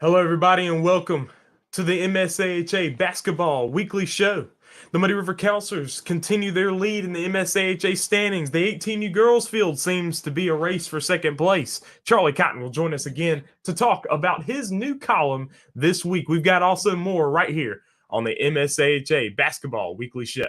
Hello, everybody, and welcome to the MSAHA Basketball Weekly Show. The Muddy River Counselors continue their lead in the MSAHA standings. The 18U girls field seems to be a race for second place. Charlie Cotton will join us again to talk about his new column this week. We've got also more right here on the MSAHA Basketball Weekly Show.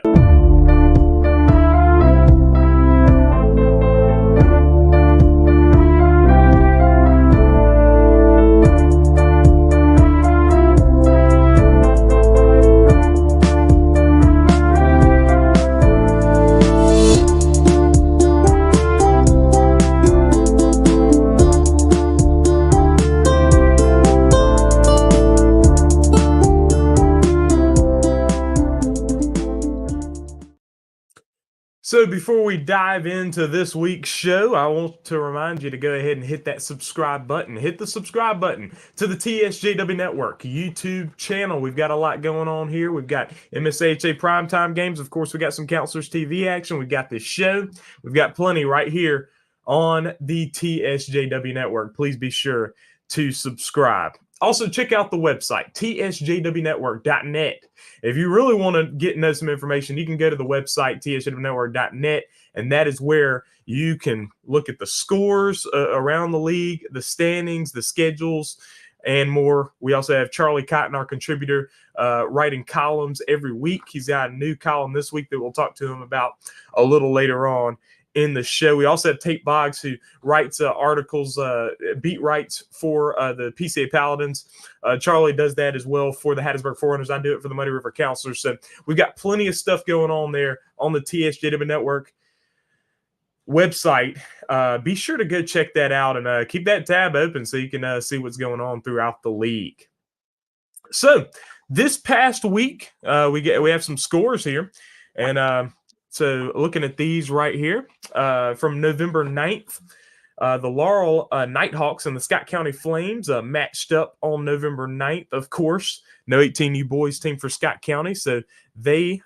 So before we dive into this week's show, I want to remind you to go ahead and hit that subscribe button. Hit the subscribe button to the TSJW Network YouTube channel. We've got a lot going on here. We've got MSAHA primetime games. Of course, we got some Counselors TV action. We've got this show. We've got plenty right here on the TSJW Network. Please be sure to subscribe. Also, check out the website, tsjwnetwork.net. If you really want to know some information, you can go to the website, tsjwnetwork.net, and that is where you can look at the scores around the league, the standings, the schedules, and more. We also have Charlie Cotton, our contributor, writing columns every week. He's got a new column this week that we'll talk to him about a little later on in the show. We also have Tate Boggs, who writes articles, beat writes for the PCA Paladins. Charlie does that as well for the Hattiesburg Forerunners. I do it for the Muddy River Counselors. So we've got plenty of stuff going on there on the TSJW Network website. Be sure to go check that out and keep that tab open so you can see what's going on throughout the league. So this past week, we have some scores here, and so looking at these right here, from November 9th, the Laurel Nighthawks and the Scott County Flames matched up on November 9th. Of course, no 18U boys team for Scott County, so they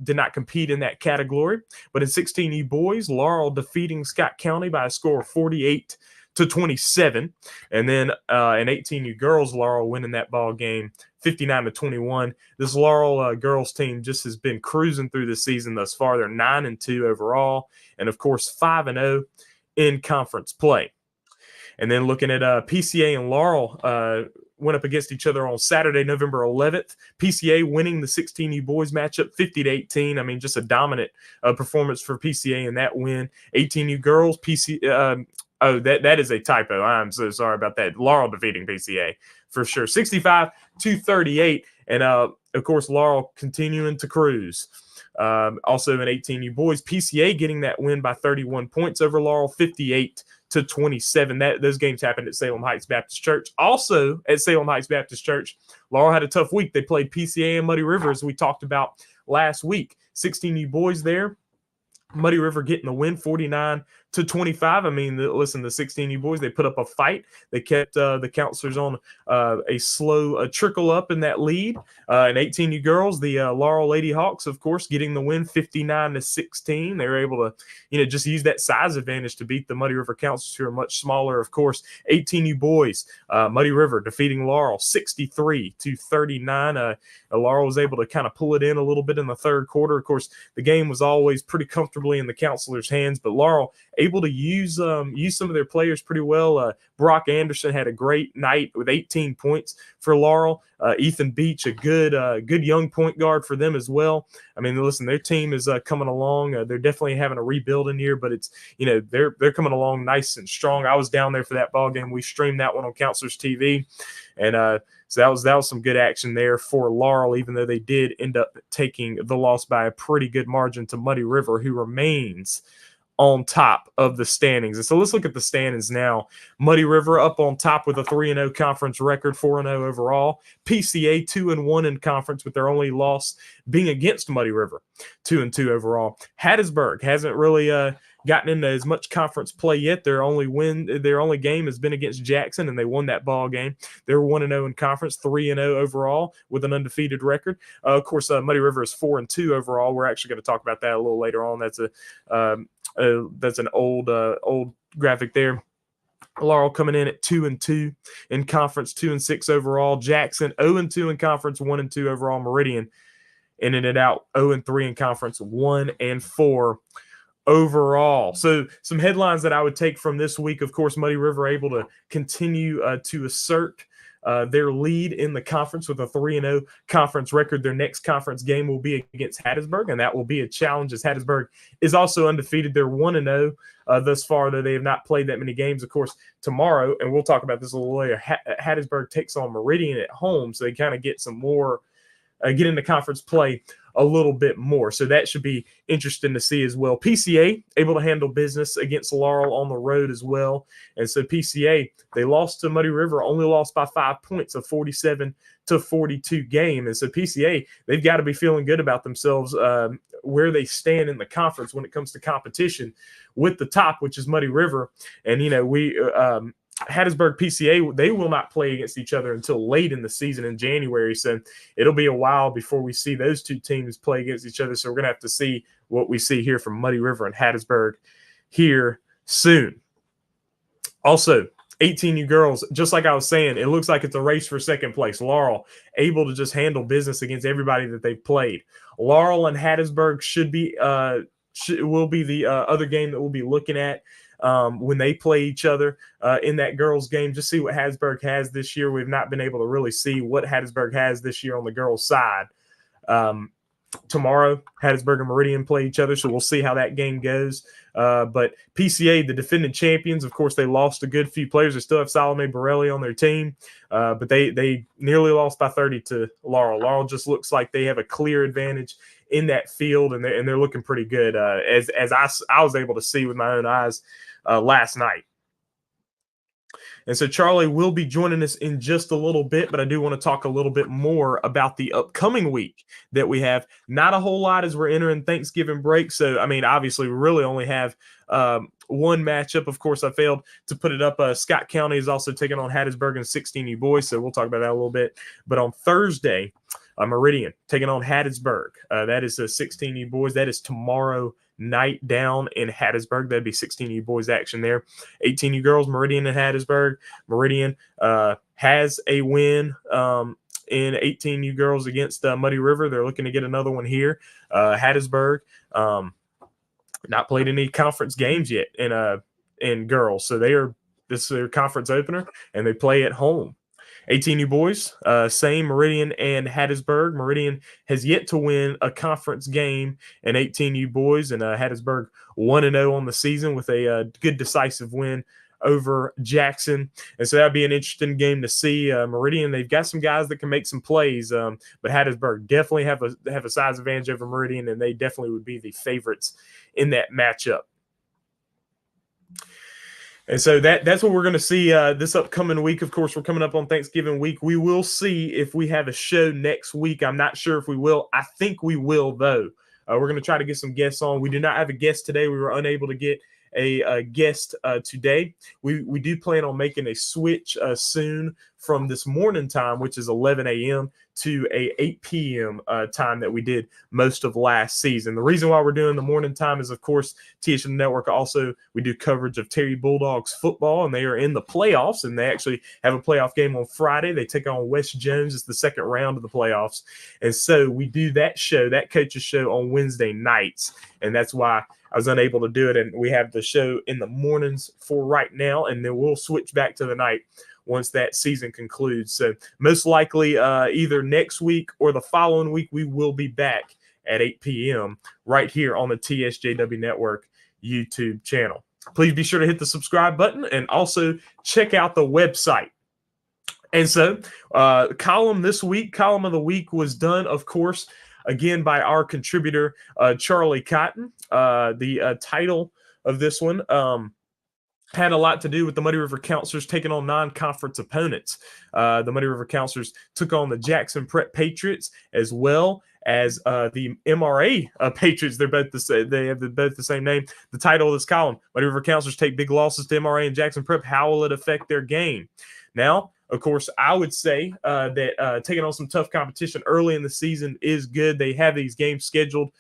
did not compete in that category. But in 16U boys, Laurel defeating Scott County by a score of 48-27. And then in 18U girls, Laurel winning that ball game 59-21. This Laurel girls team just has been cruising through the season thus far. They're 9-2 overall, and of course 5-0 in conference play. And then looking at PCA and Laurel went up against each other on Saturday, November 11th. PCA winning the 16U boys matchup 50-18. I mean, just a dominant performance for PCA in that win. 18U girls, oh, that is a typo. I'm so sorry about that. Laurel defeating PCA for sure. 65-38. And, of course, Laurel continuing to cruise. Also in 18U boys, PCA getting that win by 31 points over Laurel, 58-27. Those games happened at Salem Heights Baptist Church. Also at Salem Heights Baptist Church, Laurel had a tough week. They played PCA and Muddy River, as we talked about last week. 16U boys there. Muddy River getting the win, 49-25. I mean, listen, the 16U boys, they put up a fight. They kept the Counselors on a slow trickle up in that lead. And 18U girls, the Laurel Lady Hawks, of course, getting the win, 59-16. They were able to, just use that size advantage to beat the Muddy River Counselors, who are much smaller. Of course, 18U boys, Muddy River defeating Laurel 63-39. Laurel was able to kind of pull it in a little bit in the third quarter. Of course, the game was always pretty comfortably in the Counselors' hands, but Laurel able to use some of their players pretty well. Brock Anderson had a great night with 18 points for Laurel. Ethan Beach, a good young point guard for them as well. I mean, listen, their team is coming along. They're definitely having a rebuilding year, but it's they're coming along nice and strong. I was down there for that ball game. We streamed that one on Counselors TV, and so that was some good action there for Laurel, even though they did end up taking the loss by a pretty good margin to Muddy River, who remains on top of the standings. And so let's look at the standings now. Muddy River up on top with a 3-0 conference record, 4-0 overall. PCA 2-1 in conference, with their only loss being against Muddy River, 2-2 overall. Hattiesburg hasn't really gotten into as much conference play yet. Their only game has been against Jackson, and they won that ball game. They're 1-0 in conference, 3-0 overall with an undefeated record. Of course, Muddy River is 4-2 overall. We're actually going to talk about that a little later on. That's an old graphic there. Laurel coming in at 2-2 in conference, 2-6 overall. Jackson 0-2 in conference, 1-2 overall. Meridian ended it out 0-3 in conference, 1-4 overall. So some headlines that I would take from this week, of course, Muddy River able to continue to assert their lead in the conference with a 3-0 conference record. Their next conference game will be against Hattiesburg, and that will be a challenge as Hattiesburg is also undefeated. They're 1-0 thus far, though they have not played that many games. Of course, tomorrow, and we'll talk about this a little later, Hattiesburg takes on Meridian at home, so they kind of get some more get into conference play a little bit more. So that should be interesting to see as well. PCA able to handle business against Laurel on the road as well. And so PCA, they lost to Muddy River, only lost by 5 points, a 47-42 game. And so PCA, they've got to be feeling good about themselves where they stand in the conference when it comes to competition with the top, which is Muddy River. And, Hattiesburg PCA, they will not play against each other until late in the season in January. So it'll be a while before we see those two teams play against each other. So we're going to have to see what we see here from Muddy River and Hattiesburg here soon. Also, 18U girls, just like I was saying, it looks like it's a race for second place. Laurel able to just handle business against everybody that they've played. Laurel and Hattiesburg will be the other game that we'll be looking at when they play each other in that girls' game. Just see what Hattiesburg has this year. We've not been able to really see what Hattiesburg has this year on the girls' side. Tomorrow, Hattiesburg and Meridian play each other, so we'll see how that game goes. But PCA, the defending champions, of course, they lost a good few players. They still have Salome Borelli on their team, but they nearly lost by 30 to Laurel. Laurel just looks like they have a clear advantage in that field, and they're looking pretty good, as I was able to see with my own eyes last night. And so Charlie will be joining us in just a little bit, but I do want to talk a little bit more about the upcoming week that we have. Not a whole lot as we're entering Thanksgiving break. So, I mean, obviously, we really only have one matchup. Of course, I failed to put it up. Scott County is also taking on Hattiesburg and 16U boys, so we'll talk about that a little bit. But on Thursday, Meridian taking on Hattiesburg. That is the 16U boys. That is tomorrow night down in Hattiesburg. That'd be 16U boys action there. 18U girls, Meridian and Hattiesburg. Meridian has a win in 18U girls against Muddy River. They're looking to get another one here. Hattiesburg not played any conference games yet in girls, so this is their conference opener, and they play at home. 18U boys, same Meridian and Hattiesburg. Meridian has yet to win a conference game in 18U boys, and Hattiesburg 1-0 on the season with a good decisive win over Jackson. And so that'd be an interesting game to see. Meridian, they've got some guys that can make some plays, but Hattiesburg definitely have a size advantage over Meridian, and they definitely would be the favorites in that matchup. And so that's what we're going to see this upcoming week. Of course, we're coming up on Thanksgiving week. We will see if we have a show next week. I'm not sure if we will. I think we will, though. We're going to try to get some guests on. We do not have a guest today. We were unable to get a guest today. We do plan on making a switch soon from this morning time, which is 11 a.m., to a 8 p.m. Time that we did most of last season. The reason why we're doing the morning time is, of course, THM Network also, we do coverage of Terry Bulldogs football, and they are in the playoffs, and they actually have a playoff game on Friday. They take on West Jones. It's the second round of the playoffs. And so we do that show, that coach's show, on Wednesday nights, and that's why I was unable to do it. And we have the show in the mornings for right now, and then we'll switch back to the night once that season concludes. So most likely either next week or the following week, we will be back at 8 p.m. right here on the TSJW Network YouTube channel. Please be sure to hit the subscribe button and also check out the website. And so column of the week was done, of course, again by our contributor, Charlie Cotton. The title of this one had a lot to do with the Muddy River Counselors taking on non-conference opponents. The Muddy River Counselors took on the Jackson Prep Patriots as well as the MRA Patriots. They're both they have both the same name. The title of this column: Muddy River Counselors take big losses to MRA and Jackson Prep. How will it affect their game? Now, of course, I would say that taking on some tough competition early in the season is good. They have these games scheduled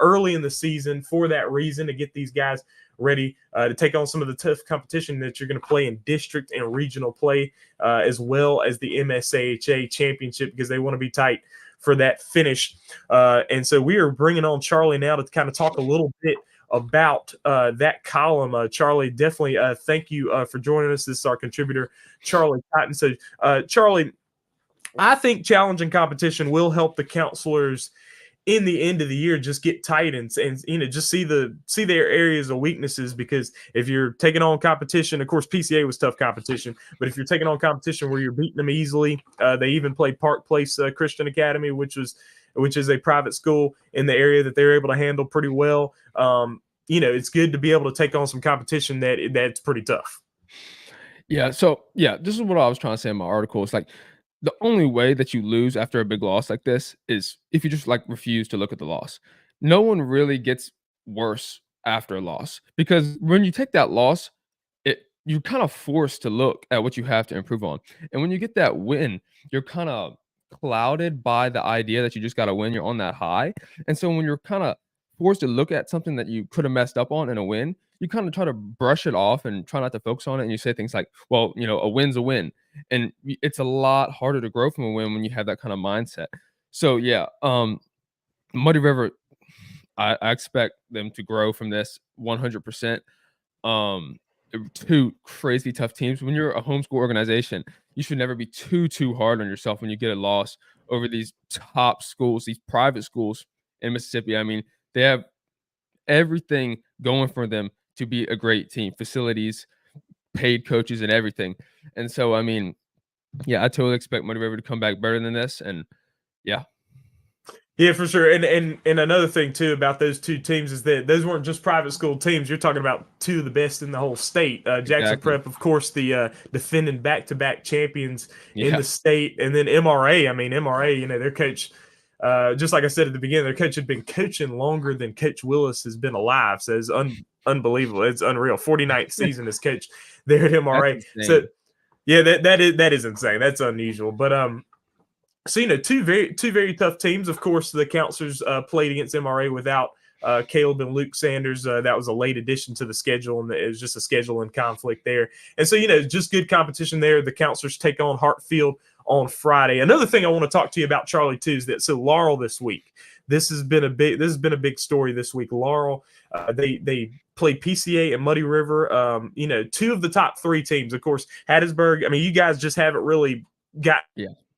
early in the season for that reason, to get these guys ready to take on some of the tough competition that you're going to play in district and regional play, as well as the MSAHA championship, because they want to be tight for that finish. And so we are bringing on Charlie now to kind of talk a little bit about that column. Charlie, definitely thank you for joining us. This is our contributor, Charlie Cotton. So, Charlie, I think challenge and competition will help the counselors in the end of the year just get tight and just see their areas of weaknesses, because if you're taking on competition, of course PCA was tough competition, but if you're taking on competition where you're beating them easily, they even played Park Place Christian Academy, which is a private school in the area that they're able to handle pretty well. It's good to be able to take on some competition that's pretty tough. Yeah, so this is what I was trying to say in my article. It's like the only way that you lose after a big loss like this is if you just refuse to look at the loss. No one really gets worse after a loss, because when you take that loss, you're kind of forced to look at what you have to improve on. And when you get that win, you're kind of clouded by the idea that you just got to win. You're on that high. And so when you're kind of forced to look at something that you could have messed up on in a win, you kind of try to brush it off and try not to focus on it. And you say things like, well, a win's a win. And it's a lot harder to grow from a win when you have that kind of mindset. So Muddy River, I expect them to grow from this 100%. Two crazy tough teams. When you're a homeschool organization, you should never be too hard on yourself when you get a loss over these top schools, these private schools in Mississippi. I mean, they have everything going for them to be a great team, facilities, paid coaches, and everything. And so, I mean, I totally expect Muddy River to come back better than this. And yeah, for sure. And another thing too about those two teams is that those weren't just private school teams. You're talking about two of the best in the whole state. Jackson Exactly. Prep, of course, the defending back-to-back champions in the state, and then MRA. I mean, MRA, their coach, just like I said at the beginning, their coach had been coaching longer than Coach Willis has been alive. So it's unbelievable. It's unreal. 49th season as coach there at MRA. So yeah, that is insane. That's unusual. But so two very tough teams. Of course, the counselors played against MRA without Caleb and Luke Sanders. That was a late addition to the schedule, and it was just a scheduling conflict there. And so just good competition there. The counselors take on Hartfield on Friday. Another thing I want to talk to you about, Charlie, too, is that Laurel this week. This has been a big story this week. Laurel, they played PCA and Muddy River. Two of the top three teams, of course. Hattiesburg. I mean, you guys just haven't really got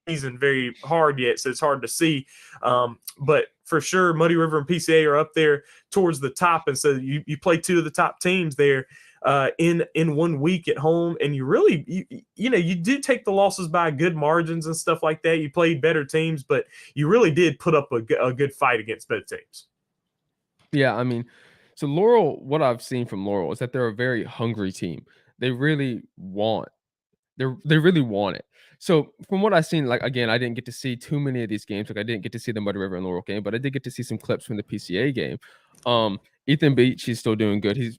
season very hard yet, so it's hard to see. But for sure, Muddy River and PCA are up there towards the top, and so you play two of the top teams there in 1 week at home, and you did take the losses by good margins and stuff like that. You played better teams, but you really did put up a good fight against both teams. Yeah, I mean, so Laurel, what I've seen from Laurel is that they're a very hungry team. They really want it. So from what I've seen, again, I didn't get to see too many of these games. I didn't get to see the Muddy River and Laurel game, but I did get to see some clips from the PCA game. Ethan Beach, he's still doing good. He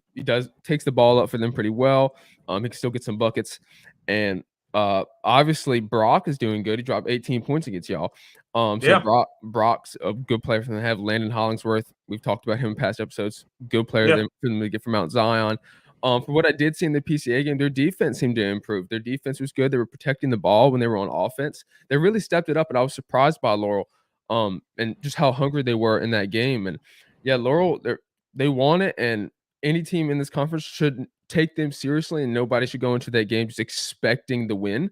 takes the ball up for them pretty well. He can still get some buckets. And obviously Brock is doing good. He dropped 18 points against y'all. Brock's a good player for them to have. Landon Hollingsworth, we've talked about him in past episodes. Good player for them to get from Mount Zion. For what I did see in the PCA game, their defense seemed to improve. Their defense was good. They were protecting the ball when they were on offense. They really stepped it up, and I was surprised by Laurel and just how hungry they were in that game. And Laurel, they want it, and any team in this conference should take them seriously, and nobody should go into that game just expecting the win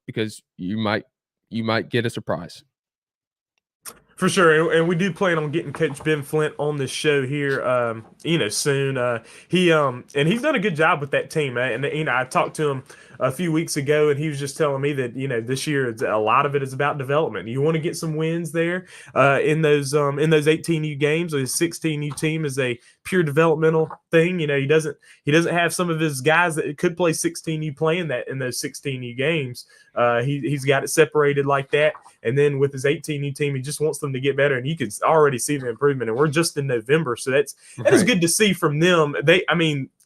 because you might get a surprise. For sure, and we do plan on getting Coach Ben Flint on this show here, soon. He's done a good job with that team, and I talked to him a few weeks ago, and he was just telling me that this year a lot of it is about development. You want to get some wins there in those 18U games. His 16U team is a pure developmental thing. He doesn't have some of his guys that could play 16U playing that in those 16U games. He's got it separated like that. And then with his 18U team, he just wants them to get better, and you can already see the improvement. And we're just in November, so that is good to see from them.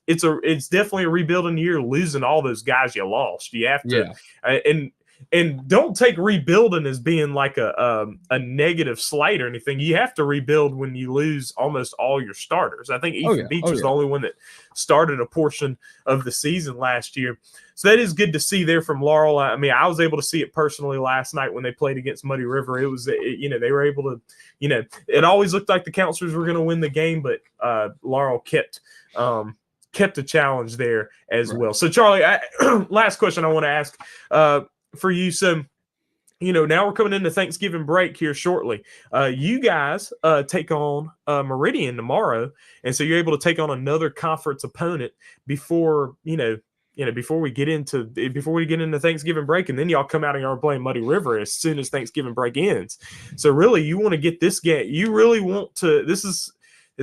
It's definitely a rebuilding year, losing all those guys you lost. You have to, and And don't take rebuilding as being like a negative slight or anything. You have to rebuild when you lose almost all your starters. I think Ethan Beach was the only one that started a portion of the season last year. So that is good to see there from Laurel. I mean, I was able to see it personally last night when they played against Muddy River. It was, they were able to, it always looked like the counselors were going to win the game, but Laurel kept a challenge there as well. So, Charlie, last question I want to ask for you. So, now we're coming into Thanksgiving break here shortly. You guys take on Meridian tomorrow, and so you're able to take on another conference opponent before before we get into Thanksgiving break, and then y'all come out and y'all are playing Muddy River as soon as Thanksgiving break ends. So really, you want to get this game. You really want to. This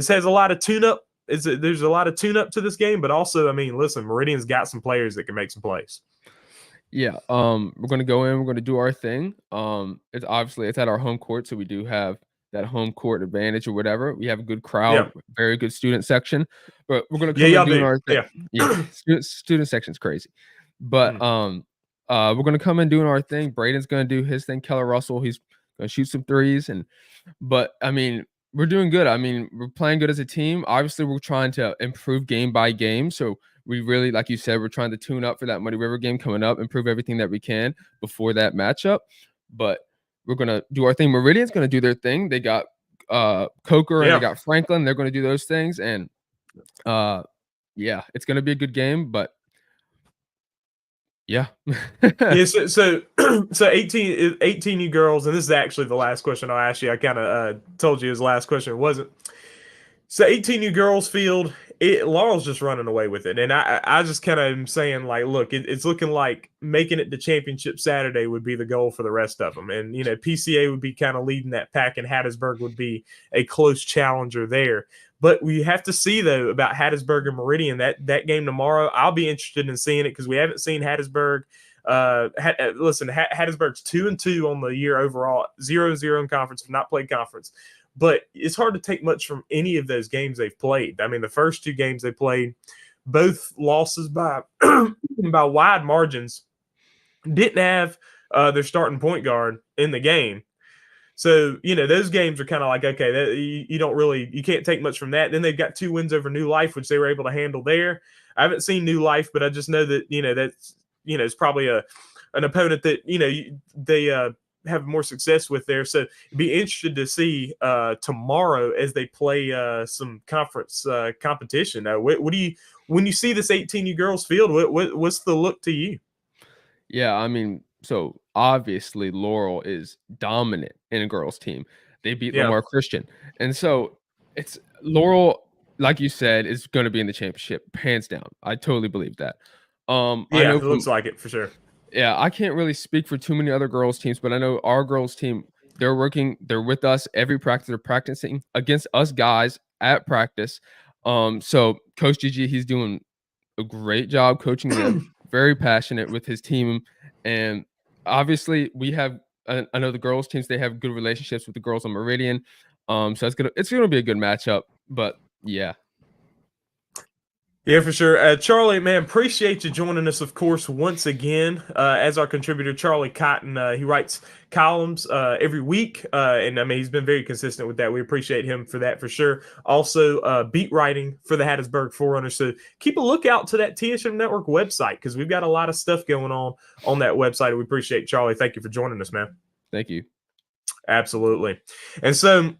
has a lot of tune-up. There's a lot of tune-up to this game, but also, I mean, listen, Meridian's got some players that can make some plays. Yeah, we're gonna go in. We're gonna do our thing. It's at our home court, so we do have that home court advantage or whatever. We have a good crowd, very good student section. But we're gonna come in doing our thing. Yeah, student section's crazy. But we're gonna come in doing our thing. Braden's gonna do his thing. Keller Russell, he's gonna shoot some threes, but I mean, we're doing good. I mean, we're playing good as a team. Obviously, we're trying to improve game by game. So we really, like you said, we're trying to tune up for that Muddy River game coming up, improve everything that we can before that matchup. But we're going to do our thing. Meridian's going to do their thing. They got Coker and they got Franklin. They're going to do those things. And it's going to be a good game. But yeah. So 18 you girls, and this is actually the last question I'll ask you. I kind of told you his last question wasn't. So 18 you girls field, Laurel's just running away with it. And I just kind of am saying, like, look, it's looking like making it to championship Saturday would be the goal for the rest of them. And, PCA would be kind of leading that pack, and Hattiesburg would be a close challenger there. But we have to see, though, about Hattiesburg and Meridian. That game tomorrow, I'll be interested in seeing it because we haven't seen Hattiesburg. Hattiesburg's 2-2 on the year overall, 0-0 in conference, have not played conference. But it's hard to take much from any of those games they've played. I mean, the first two games they played, both losses by by wide margins, didn't have their starting point guard in the game. So, those games are kind of like, okay, you can't take much from that. Then they've got 2 wins over New Life, which they were able to handle there. I haven't seen New Life, but I just know that, that's, it's probably an opponent that, they have more success with there. So be interested to see tomorrow as they play some conference competition. What do you, when you see this 18U girls field, what's the look to you? Yeah, I mean, so obviously Laurel is dominant in a girls team. They beat Lamar Christian. And so it's Laurel, like you said, is going to be in the championship, hands down. I totally believe that. I know it looks like it for sure. Yeah, I can't really speak for too many other girls teams, but I know our girls team, they're with us every practice. They're practicing against us guys at practice. So Coach Gigi, he's doing a great job coaching them, very passionate with his team. And obviously we have, I know the girls teams, they have good relationships with the girls on Meridian. So it's gonna be a good matchup, but yeah. Yeah, for sure. Charlie, man, appreciate you joining us, of course, once again, as our contributor, Charlie Cotton. He writes columns every week, and I mean, he's been very consistent with that. We appreciate him for that, for sure. Also, beat writing for the Hattiesburg Forerunners. So keep a lookout to that TSM Network website because we've got a lot of stuff going on that website. We appreciate Charlie. Thank you for joining us, man. Thank you. Absolutely. And so,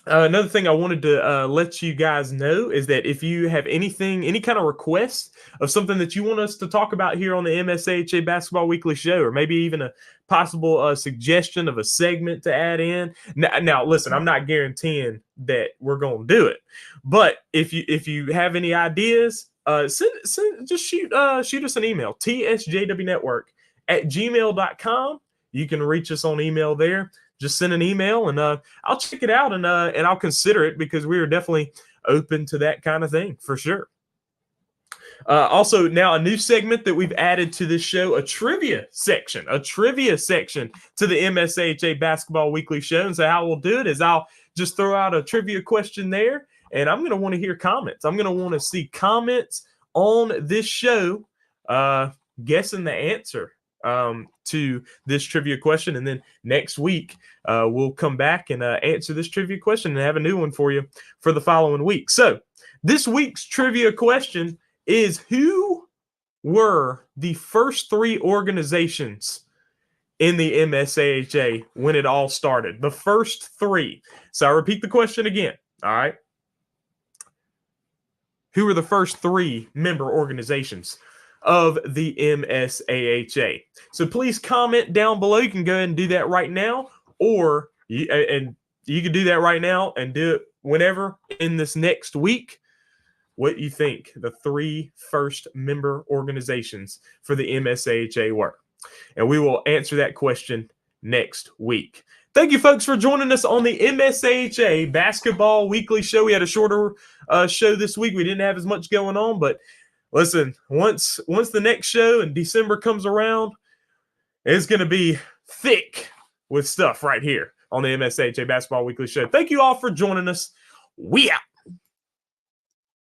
another thing I wanted to let you guys know is that if you have any kind of request of something that you want us to talk about here on the MSAHA Basketball Weekly Show, or maybe even a possible suggestion of a segment to add in. Now, listen, I'm not guaranteeing that we're going to do it, but if you have any ideas, just shoot us an email, tsjwnetwork@gmail.com. You can reach us on email there. Just send an email and I'll check it out and I'll consider it because we are definitely open to that kind of thing for sure. Also, now a new segment that we've added to this show, a trivia section to the MSAHA Basketball Weekly Show. And so how we'll do it is I'll just throw out a trivia question there, and I'm going to want to hear comments. I'm going to want to see comments on this show guessing the answer to this trivia question. And then next week, we'll come back and answer this trivia question and have a new one for you for the following week. So this week's trivia question is, who were the first three organizations in the MSAHA when it all started? The first three. So I repeat the question again. All right. Who were the first three member organizations of the MSAHA? So please comment down below. You can go ahead and do that right now, or you can do that right now and do it whenever in this next week. What you think the three first member organizations for the MSAHA were. And we will answer that question next week. Thank you, folks, for joining us on the MSAHA Basketball Weekly Show. We had a shorter show this week. We didn't have as much going on, but listen, once the next show in December comes around, it's going to be thick with stuff right here on the MSAHA Basketball Weekly Show. Thank you all for joining us. We out.